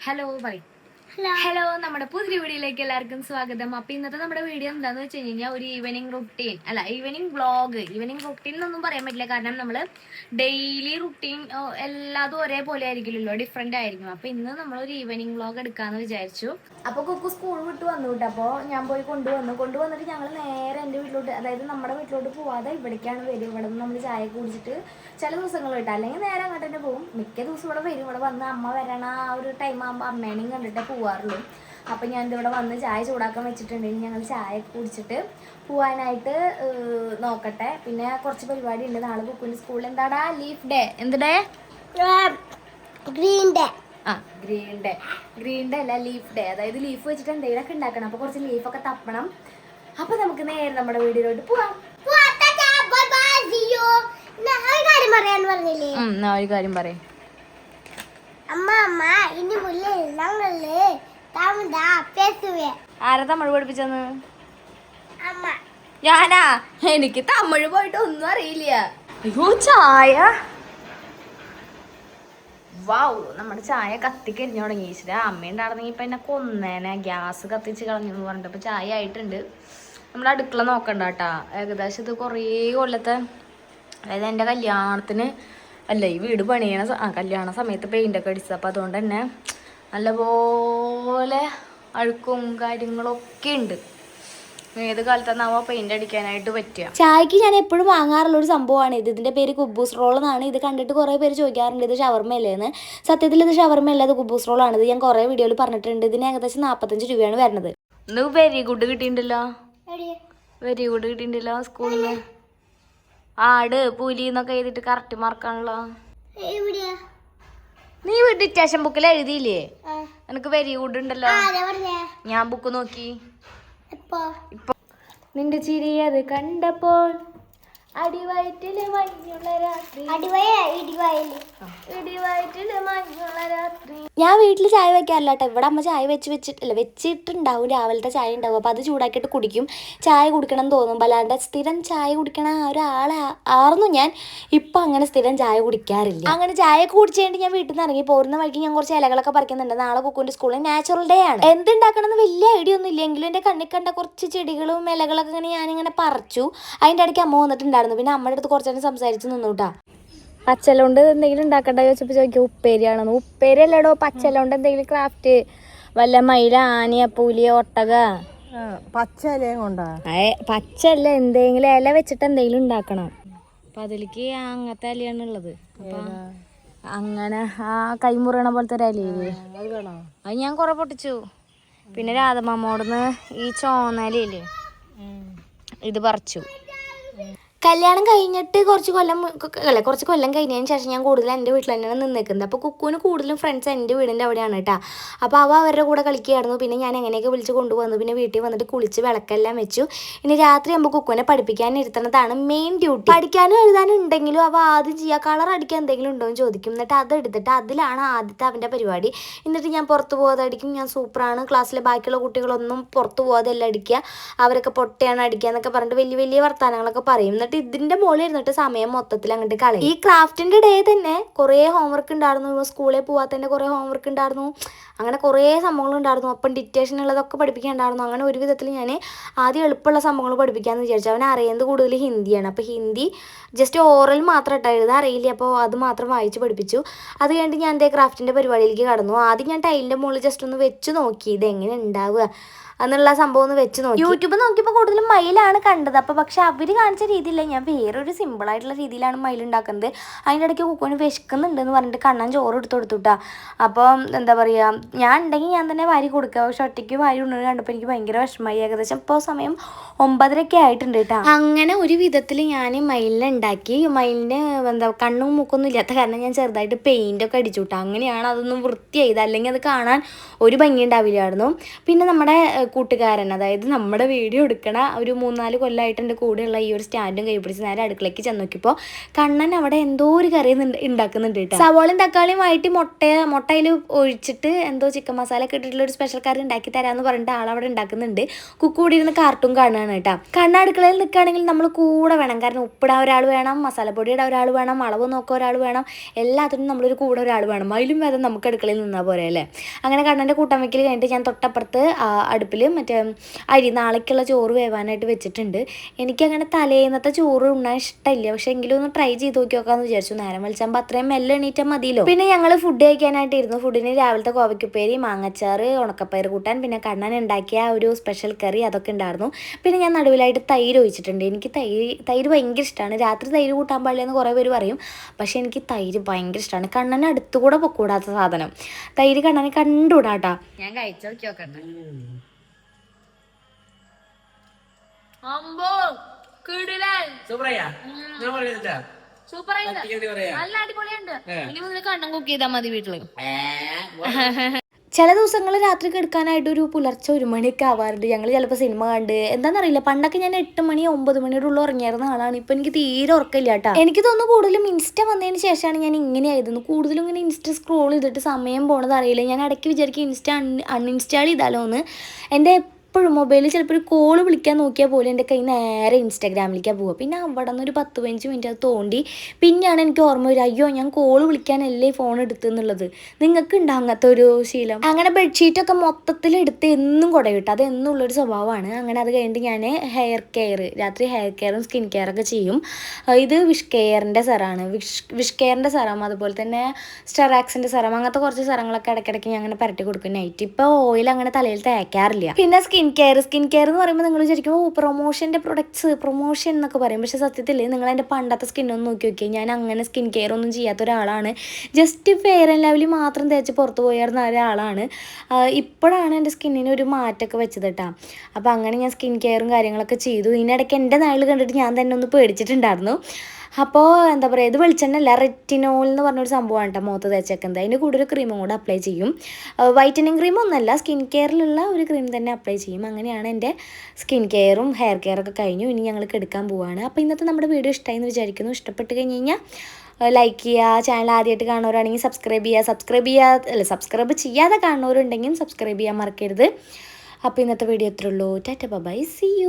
Hello bye hello നമ്മുടെ പുതിയ വീഡിയോയിലേക്ക് എല്ലാവർക്കും സ്വാഗതം. അപ്പൊ ഇന്നത്തെ നമ്മുടെ വീഡിയോ എന്താന്ന് വെച്ച് കഴിഞ്ഞാൽ ഒരു ഈവനിങ് റുട്ടീൻ അല്ല ഈവനിങ് വ്ളോഗ്. ഈവനിങ് റുട്ടീൻ എന്നൊന്നും പറയാൻ പറ്റില്ല, കാരണം നമ്മള് ഡെയിലി റുട്ടീൻ എല്ലാതും ഒരേപോലെ ആയിരിക്കില്ലല്ലോ, ഡിഫറെന്റ് ആയിരിക്കും. അപ്പൊ ഇന്ന് നമ്മളൊരു ഈവനിങ് വ്ളോഗ് എടുക്കാന്ന് വിചാരിച്ചു. അപ്പൊ കുക്കു സ്കൂൾ വിട്ട് വന്നു കേട്ടോ. അപ്പോൾ ഞാൻ പോയി കൊണ്ടുവന്നിട്ട് ഞങ്ങൾ നേരെ എൻ്റെ വീട്ടിലോട്ട്, അതായത് നമ്മുടെ വീട്ടിലോട്ട് പോവാതെ ഇവിടേക്കാണ് വരും. ഇവിടെ നിന്ന് നമ്മൾ ചായ കുടിച്ചിട്ട് ചില ദിവസങ്ങൾ കേട്ടോ, അല്ലെങ്കിൽ നേരെ അങ്ങോട്ട് തന്നെ പോകും. മിക്ക ദിവസം ഇവിടെ വരും. ഇവിടെ വന്ന് അമ്മ വരണ ആ ഒരു ടൈം ആകുമ്പോൾ അമ്മേനെയും കണ്ടിട്ടേ പോവാറുള്ളൂ. അപ്പം ഞാൻ ഇവിടെ വന്ന് ചായ ചൂടാക്കാൻ വെച്ചിട്ടുണ്ടെങ്കിൽ ഞങ്ങൾ ചായ കുടിച്ചിട്ട് പോവാനായിട്ട് നോക്കട്ടെ. പിന്നെ കുറച്ച് പരിപാടി ഉണ്ട് നാളെ. കുക്കുവിൻ്റെ സ്കൂളിൽ എന്താടാ ലീഫ് ഡേ, എന്ത് ഡേ? Green day. ആ ഗ്രീൻ ഡേ അല്ല, ലീഫ് ഡേ. അതായത് ലീഫ് വെച്ചിട്ട് എന്തെങ്കിലുമൊക്കെ ഉണ്ടാക്കണം. അപ്പോൾ കുറച്ച് ലീഫൊക്കെ തപ്പണം. അപ്പോൾ നമുക്ക് നേരെ നമ്മുടെ വീഡിയോയിലോട്ട് പോവാം. ഒരു കാര്യം പറയും ആരാ തമിഴ് പഠിപ്പിച്ചെന്ന്? ഞാനാ? എനിക്ക് തമിഴ് പോയിട്ട് ഒന്നും അറിയില്ല. അയ്യോ ചായ, വാവ്, നമ്മുടെ ചായ കത്തിക്കരിഞ്ഞു തുടങ്ങി. ഈശ്വര, അമ്മയുണ്ടായിരുന്നെങ്കിൽ ഇപ്പൊ എന്നെ കൊന്നേനെ. ഗ്യാസ് കത്തിച്ച് കളഞ്ഞു എന്ന് പറഞ്ഞിട്ട് ഇപ്പൊ ചായ ആയിട്ടുണ്ട്. നമ്മുടെ അടുക്കള നോക്കണ്ട കേട്ടാ. ഏകദേശം ഇത് കുറേ കൊല്ലത്തെ, അതായത് എൻ്റെ കല്യാണത്തിന് അല്ല, ഈ വീട് പണിയണ കല്യാണ സമയത്ത് പെയിൻ്റൊക്കെ അടിച്ചത്. അപ്പം അതുകൊണ്ട് തന്നെ നല്ലപോലെ അഴുക്കും കാര്യങ്ങളൊക്കെ ഉണ്ട്. ഏത് കാലത്താണാവോ പെയിന്റ് അടിക്കാനായിട്ട് പറ്റുക. ചായക്ക് ഞാൻ എപ്പോഴും വാങ്ങാറുള്ള ഒരു സംഭവമാണ് ഇത്. ഇതിന്റെ പേര് കുബൂസ് റോൾ എന്നാണ്. ഇത് കണ്ടിട്ട് കുറേ പേര് ചോദിക്കാറുണ്ട് ഇത് ഷവർമ അല്ലേന്ന്. സത്യത്തിൽ ഇത് ഷവർമ അല്ല, ഇത് കുബൂസ് റോൾ ആണ്. ഇത് ഞാൻ കുറേ വീഡിയോയിൽ പറഞ്ഞിട്ടുണ്ട്. ഇതിന് ഏകദേശം 45 രൂപയാണ് വരുന്നത്. ഇന്ന് വെരി ഗുഡ് കിട്ടിയിട്ടുണ്ടല്ലോ, വെരി ഗുഡ് കിട്ടിയിട്ടുണ്ടല്ലോ സ്കൂളിൽ. ആട് പുലി എന്നൊക്കെ എഴുതിയിട്ട് കറക്റ്റ് മാർക്കാണല്ലോ. നീ ഡിറ്റേഷൻ ബുക്കിൽ എഴുതിയില്ലേ? എനിക്ക് വെരി ഗുഡ് ഉണ്ടല്ലോ. ഞാൻ ബുക്ക് നോക്കി. ഇപ്പൊ നിന്റെ ചിരി അത് കണ്ടപ്പോൾ അടിവയറ്റില് മഞ്ഞുള്ള രാത്രി, ഇടിവയറ്റില് മഞ്ഞുള്ള രാത്രി. ഞാൻ വീട്ടിൽ ചായ വെക്കാറില്ല കേട്ടോ. ഇവിടെ അമ്മ ചായ വെച്ചിട്ടുണ്ടാവും. രാവിലത്തെ ചായ ഉണ്ടാവും. അപ്പോൾ അത് ചൂടാക്കിയിട്ട് കുടിക്കും. ചായ കുടിക്കണം എന്ന് തോന്നും. അല്ലാണ്ട് സ്ഥിരം ചായ കുടിക്കണ ഒരാളായിരുന്നു ഞാൻ. ഇപ്പം അങ്ങനെ സ്ഥിരം ചായ കുടിക്കാറില്ല. അങ്ങനെ ചായയൊക്കെ കുടിച്ച് കഴിഞ്ഞിട്ട് ഞാൻ വീട്ടിൽ നിന്ന് ഇറങ്ങി പോരുന്ന വഴിക്ക് ഞാൻ കുറച്ച് ഇലകളൊക്കെ പറിക്കുന്നുണ്ട്. നാളെ കുക്കുവിൻ്റെ സ്കൂളിൽ നാച്ചുറൽ ഡേ ആണ്. എന്തുണ്ടാക്കണമെന്ന് വലിയ ഐഡിയ ഒന്നും ഇല്ലെങ്കിലും എൻ്റെ കണ്ണിൽ കണ്ട കുറച്ച് ചെടികളും ഇലകളൊക്കെ ഇങ്ങനെ ഞാനിങ്ങനെ പറിച്ചു. അതിൻ്റെ ഇടയ്ക്ക് അമ്മ വന്നിട്ടുണ്ടായിരുന്നു. പിന്നെ അമ്മയുടെ അടുത്ത് കുറച്ചു നേരം സംസാരിച്ച് നിന്നുട്ടാ. പച്ചലോണ്ട് എന്തെങ്കിലും ഉണ്ടാക്കണ്ട ചോദിച്ചപ്പോൾ ചോദിക്കും ഉപ്പേരിയാണെന്ന്. ഉപ്പേരി അല്ലടോ, പച്ചലോണ്ട് എന്തെങ്കിലും ക്രാഫ്റ്റ്, വല്ല മയില, ആനയ, പുലിയ, ഒട്ടക. പച്ചല്ല, എന്തെങ്കിലും ഇല വെച്ചിട്ട് എന്തെങ്കിലും ഉണ്ടാക്കണം. അപ്പൊ അതിലേക്ക് അങ്ങനത്തെ ഇലയാണ് ഉള്ളത്. അപ്പൊ അങ്ങനെ ആ കൈമുറിയണ പോലത്തെ ഒരു ഇലയില്ലേ, അത് ഞാൻ കുറെ പൊട്ടിച്ചു. പിന്നെ രാധമാമോടന്ന് ഈ ചോന്നലയില്ലേ, ഇത് പറിച്ചു. കല്യാണം കഴിഞ്ഞിട്ട് കുറച്ച് കൊല്ലം കഴിഞ്ഞതിന് ശേഷം ഞാൻ കൂടുതൽ എൻ്റെ വീട്ടിൽ തന്നെയാണ് നിന്നേക്കുന്നത്. അപ്പോൾ കുക്കുവിന് കൂടുതലും ഫ്രണ്ട്സ് എൻ്റെ വീടിൻ്റെ അവിടെയാണ് കേട്ടോ. അപ്പോൾ അവരുടെ കൂടെ കളിക്കുകയായിരുന്നു. പിന്നെ ഞാൻ എങ്ങനെയൊക്കെ വിളിച്ച് കൊണ്ടുവന്നു. പിന്നെ വീട്ടിൽ വന്നിട്ട് കുളിച്ച് വിളക്കെല്ലാം വെച്ചു. ഇനി രാത്രി ആകുമ്പോൾ കുക്കുവിനെ പഠിപ്പിക്കാൻ ഇരുത്തണതാണ് മെയിൻ ഡ്യൂട്ടി. പഠിക്കാനും എഴുതാനും ഉണ്ടെങ്കിലും അവ ആദ്യം ചെയ്യുക കളർ അടിക്കാൻ എന്തെങ്കിലും ഉണ്ടോ എന്ന് ചോദിക്കും. എന്നിട്ട് അതെടുത്തിട്ട് അതിലാണ് ആദ്യത്തെ അവൻ്റെ പരിപാടി. എന്നിട്ട് ഞാൻ പുറത്ത് പോകാതെ അടിക്കും. ഞാൻ സൂപ്പറാണ്, ക്ലാസ്സിലെ ബാക്കിയുള്ള കുട്ടികളൊന്നും പുറത്ത് പോകാതെ എല്ലാം അടിക്കുക, അവരൊക്കെ പൊട്ടയാണ് അടിക്കുക എന്നൊക്കെ പറഞ്ഞിട്ട് വലിയ വലിയ വർത്തമാനങ്ങളൊക്കെ പറയും. ഇതിന്റെ മുകളിൽ ഇരുന്നിട്ട് സമയം മൊത്തത്തിൽ അങ്ങോട്ട് കളയും. ഈ ക്രാഫ്റ്റിന്റെ ഡേ തന്നെ കുറേ ഹോംവർക്ക് ഉണ്ടായിരുന്നു. സ്കൂളിൽ പോവാത്തതിന്റെ കുറേ ഹോംവർക്ക് ഉണ്ടായിരുന്നു. അങ്ങനെ കുറേ സംഭവങ്ങൾ ഉണ്ടായിരുന്നു. അപ്പം ഡിറ്റേഷൻ ഉള്ളതൊക്കെ പഠിപ്പിക്കാനുണ്ടായിരുന്നു. അങ്ങനെ ഒരു വിധത്തിൽ ഞാൻ ആദ്യം എളുപ്പമുള്ള സംഭവങ്ങൾ പഠിപ്പിക്കാമെന്ന് വിചാരിച്ചു. അവൻ അറിയുന്നത് കൂടുതൽ ഹിന്ദിയാണ്. അപ്പോൾ ഹിന്ദി ജസ്റ്റ് ഓറൽ മാത്രം ഇട്ടാ എഴുതാൻ അറിയില്ല. അപ്പോൾ അത് മാത്രം വായിച്ച് പഠിപ്പിച്ചു. അത് കഴിഞ്ഞിട്ട് ഞാൻ എൻ്റെ ക്രാഫ്റ്റിൻ്റെ പരിപാടിയിലേക്ക് കടന്നു. ആദ്യം ഞാൻ ടൈലിൻ്റെ മുകളിൽ ജസ്റ്റ് ഒന്ന് വെച്ച് നോക്കി ഇതെങ്ങനെ ഉണ്ടാവുക എന്നുള്ള സംഭവം ഒന്ന് വെച്ച് നോക്കി. യൂട്യൂബ് നോക്കിയപ്പോൾ കൂടുതലും മയിലാണ് കണ്ടത്. അപ്പോൾ പക്ഷെ അവർ കാണിച്ച രീതിയില്ല, ഞാൻ വേറൊരു സിമ്പിളായിട്ടുള്ള രീതിയിലാണ് മയിൽ ഉണ്ടാക്കുന്നത്. അതിൻ്റെ ഇടയ്ക്ക് കുക്കുവിന് വിശക്കുന്നുണ്ടെന്ന് പറഞ്ഞിട്ട് കണ്ണൻ ചോറ് എടുത്ത് കൊടുത്തുട്ടാ. അപ്പോൾ എന്താ പറയുക, ഞാൻ ഉണ്ടെങ്കിൽ ഞാൻ തന്നെ വാരി കൊടുക്കുക. പക്ഷെ ഒറ്റയ്ക്ക് വാരി ഉണ്ടെന്ന് കണ്ടപ്പോൾ എനിക്ക് ഭയങ്കര വിഷമമായി. ഏകദേശം ഇപ്പോൾ സമയം 9:30 ആയിട്ടുണ്ട് കേട്ടോ. അങ്ങനെ ഒരു വിധത്തിൽ ഞാൻ മയിലിനെ ഉണ്ടാക്കി. മയിലിന് എന്താ കണ്ണും മൂക്കൊന്നും ഇല്ലാത്ത കാരണം ഞാൻ ചെറുതായിട്ട് പെയിൻ്റൊക്കെ അടിച്ചു വിട്ടാ. അങ്ങനെയാണ് അതൊന്നും വൃത്തിയായത്. അല്ലെങ്കിൽ അത് കാണാൻ ഒരു ഭംഗി ഉണ്ടാവില്ലായിരുന്നു. പിന്നെ നമ്മുടെ കൂട്ടുകാരൻ, അതായത് നമ്മുടെ വീഡിയോ എടുക്കണ ഒരു 3-4 കൊല്ലമായിട്ട് എൻ്റെ കൂടെയുള്ള ഈ ഒരു സ്റ്റാൻഡും കൈ പിടിച്ച് നേരെ അടുക്കളയ്ക്ക് ചെന്ന് നോക്കിയപ്പോൾ കണ്ണൻ അവിടെ എന്തോ ഒരു കറി ഉണ്ടാക്കുന്നുണ്ട് കേട്ടോ. സവോളയും തക്കാളിയും ആയിട്ട് മുട്ടയിൽ ഒഴിച്ചിട്ട് എന്തോ ചിക്കൻ മസാല ഒക്കെ ഇട്ടിട്ടുള്ള ഒരു സ്പെഷ്യൽ കറി ഉണ്ടാക്കി തരാമെന്ന് പറഞ്ഞിട്ട് ആളവിടെ ഉണ്ടാക്കുന്നുണ്ട്. കുക്ക് കൂടി ഇരുന്ന് കാർട്ടൂൺ കാണുകയാണ് കേട്ടോ. കണ്ണ അടുക്കളയിൽ നിൽക്കുകയാണെങ്കിൽ നമ്മൾ കൂടെ വേണം. കാരണം ഉപ്പിടാൻ ഒരാൾ വേണം, മസാലപ്പൊടിയുടെ ഒരാൾ വേണം, അളവ് നോക്കാൻ ഒരാൾ വേണം, എല്ലാത്തിനും നമ്മളൊരു കൂടെ ഒരാൾ വേണം. അതിലും വേദം നമുക്ക് അടുക്കളയിൽ നിന്നാൽ പോരെ അല്ലേ. അങ്ങനെ കണ്ണൻ്റെ കൂട്ടം വയ്ക്കൽ കഴിഞ്ഞിട്ട് ഞാൻ തൊട്ടപ്പുറത്ത് അടുപ്പിൽ മറ്റേ നാളേക്കുള്ള ചോറ് വേവാനായിട്ട് വെച്ചിട്ടുണ്ട്. എനിക്കങ്ങനെ തലേന്നത്തെ ചോറ് ഉണ്ണാൻ ഇഷ്ടമില്ല, പക്ഷെ എങ്കിലും ഒന്ന് ട്രൈ ചെയ്ത് നോക്കാമെന്ന് വിചാരിച്ചു. നേരം വിളിച്ചാകുമ്പോൾ അത്രയും മെല്ലെ എണീറ്റാൽ മതിയല്ലോ. പിന്നെ ഞങ്ങൾ ഫുഡ് കഴിക്കാനായിട്ടിരുന്നു. ഫുഡിന് രാവിലത്തെ കോവയ്ക്കുപ്പേരി, മാങ്ങച്ചാറ്, ഉണക്കപ്പയർ കൂട്ടാൻ, പിന്നെ കണ്ണൻ ഉണ്ടാക്കിയ ഒരു സ്പെഷ്യൽ കറി അതൊക്കെ ഉണ്ടായിരുന്നു. പിന്നെ ഞാൻ നടുവിലായിട്ട് തൈര് ഒഴിച്ചിട്ടുണ്ട്. എനിക്ക് തൈര് ഭയങ്കര ഇഷ്ടമാണ്. രാത്രി തൈര് കൂട്ടാൻ പാടില്ലെന്ന് കുറേ പേര് പറയും, പക്ഷെ എനിക്ക് തൈര് ഭയങ്കര ഇഷ്ടമാണ്. കണ്ണന് അടുത്തുകൂടെ പൊക്കൂടാത്ത സാധനം തൈര്. കണ്ണനെ കണ്ടുകൂടാട്ടാ. ഞാൻ കഴിച്ചു നോക്കട്ടെ. നല്ല അടിപൊളിയുണ്ട്. ഇനി മുതൽ കണ്ണൻ കുക്ക് ചെയ്താൽ മതി വീട്ടില്. ചില ദിവസങ്ങൾ രാത്രി കിടക്കാനായിട്ട് ഒരു പുലർച്ചെ 1 മണിയൊക്കെ ആവാറുണ്ട്. ഞങ്ങൾ ചിലപ്പോൾ സിനിമ കണ്ട് എന്താണെന്നറിയില്ല. പണ്ടൊക്കെ ഞാൻ 8 മണി 9 മണിയുടെ ഉള്ളിൽ ഉറങ്ങിയായിരുന്ന ആളാണ്. ഇപ്പം എനിക്ക് തീരെ ഉറക്കമില്ല കേട്ടോ. എനിക്ക് തോന്നുന്നു കൂടുതലും ഇൻസ്റ്റ വന്നതിന് ശേഷമാണ് ഞാൻ ഇങ്ങനെയായിരുന്നു. കൂടുതലും ഇങ്ങനെ ഇൻസ്റ്റ സ്ക്രോൾ ചെയ്തിട്ട് സമയം പോണത് അറിയില്ല. ഞാൻ ഇടയ്ക്ക് വിചാരിക്കും ഇൻസ്റ്റ അൺഇൻസ്റ്റാൾ ചെയ്താലോ എന്ന്. എൻ്റെ എപ്പോഴും മൊബൈലിൽ ചിലപ്പോൾ ഒരു കോള് വിളിക്കാൻ നോക്കിയാൽ പോലും എൻ്റെ കൈ നേരെ ഇൻസ്റ്റാഗ്രാമിലേക്കാണ് പോവുക. പിന്നെ അവിടെ നിന്ന് ഒരു 10-15 മിനിറ്റ് അത് തോണ്ടി പിന്നെയാണ് എനിക്ക് ഓർമ്മ വരിക, അയ്യോ ഞാൻ കോള് വിളിക്കാനല്ലേ ഫോൺ എടുത്തെന്നുള്ളത്. നിങ്ങൾക്ക് ഉണ്ടോ അങ്ങനത്തെ ഒരു ശീലം? അങ്ങനെ ബെഡ്ഷീറ്റൊക്കെ മൊത്തത്തിൽ എടുത്ത് എന്നും കുടവിട്ട് അത് എന്നുള്ളൊരു സ്വഭാവമാണ്. അങ്ങനെ അത് കഴിഞ്ഞിട്ട് ഞാൻ ഹെയർ കെയർ, രാത്രി ഹെയർ കെയറും സ്കിൻ കെയറൊക്കെ ചെയ്യും. ഇത് വിഷ് കെയറിൻ്റെ സെറാണ്. വിഷ് കെയറിൻ്റെ സെറം, അതുപോലെ തന്നെ സ്റ്റെറാക്സിൻ്റെ സെറം, അങ്ങനത്തെ കുറച്ച് സെറങ്ങളൊക്കെ ഇടയ്ക്കിടയ്ക്ക് ഞാൻ അങ്ങനെ പരട്ടി കൊടുക്കും നൈറ്റ്. ഇപ്പോൾ ഓയിൽ അങ്ങനെ തലയിൽ തേക്കാറില്ല. പിന്നെ സ്കിൻ കെയർ എന്ന് പറയുമ്പോൾ നിങ്ങൾ വിചാരിക്കും പ്രൊമോഷൻ്റെ പ്രൊമോഷൻ എന്നൊക്കെ പറയും. പക്ഷേ സത്യത്തിൽ നിങ്ങൾ എൻ്റെ പണ്ടത്തെ സ്കിന്നൊന്ന് നോക്കി നോക്കിയാൽ ഞാൻ അങ്ങനെ സ്കിൻ കെയർ ഒന്നും ചെയ്യാത്ത ഒരാളാണ്. ജസ്റ്റ് ഫെയർ ആൻഡ് ലവ്ലി മാത്രം തേച്ച് പുറത്ത് പോയിരുന്ന ഒരാളാണ്. ഇപ്പോഴാണ് എൻ്റെ സ്കിന്നിന് ഒരു മാറ്റമൊക്കെ വെച്ചത് കേട്ടോ. അപ്പോൾ അങ്ങനെ ഞാൻ സ്കിൻ കെയറും കാര്യങ്ങളൊക്കെ ചെയ്തു. ഇതിനിടയ്ക്ക് എൻ്റെ നാളിൽ കണ്ടിട്ട് ഞാൻ തന്നെ ഒന്ന് പേടിച്ചിട്ടുണ്ടായിരുന്നു. അപ്പോൾ എന്താ പറയുക, ഇത് വെളിച്ചെണ്ണല്ല, റെറ്റിനോൾ എന്ന് പറഞ്ഞൊരു സംഭവമാണ് കേട്ടോ മുഖത്ത് തേച്ചേക്കുന്നത്. അതിന് കൂടെ ഒരു ക്രീമും കൂടെ അപ്ലൈ ചെയ്യും. വൈറ്റനിങ് ക്രീമൊന്നുമല്ല, സ്കിൻ കെയറിലുള്ള ഒരു ക്രീം തന്നെ അപ്ലൈ ചെയ്യും. അങ്ങനെയാണ് എൻ്റെ സ്കിൻ കെയറും ഹെയർ കെയറൊക്കെ കഴിഞ്ഞു. ഇനി ഞങ്ങൾ എടുക്കാൻ പോവുകയാണ്. അപ്പോൾ ഇന്നത്തെ നമ്മുടെ വീഡിയോ ഇഷ്ടമായി എന്ന് വിചാരിക്കുന്നു. ഇഷ്ടപ്പെട്ട് കഴിഞ്ഞ് കഴിഞ്ഞാൽ ലൈക്ക് ചെയ്യുക. ചാനൽ ആദ്യമായിട്ട് കാണുന്നവരാണെങ്കിൽ സബ്സ്ക്രൈബ് ചെയ്യാതെ കാണുന്നവരുണ്ടെങ്കിൽ സബ്സ്ക്രൈബ് ചെയ്യാൻ മറക്കരുത്. അപ്പോൾ ഇന്നത്തെ വീഡിയോ ഇത്രേ ഉള്ളൂ. Tata bye, see U.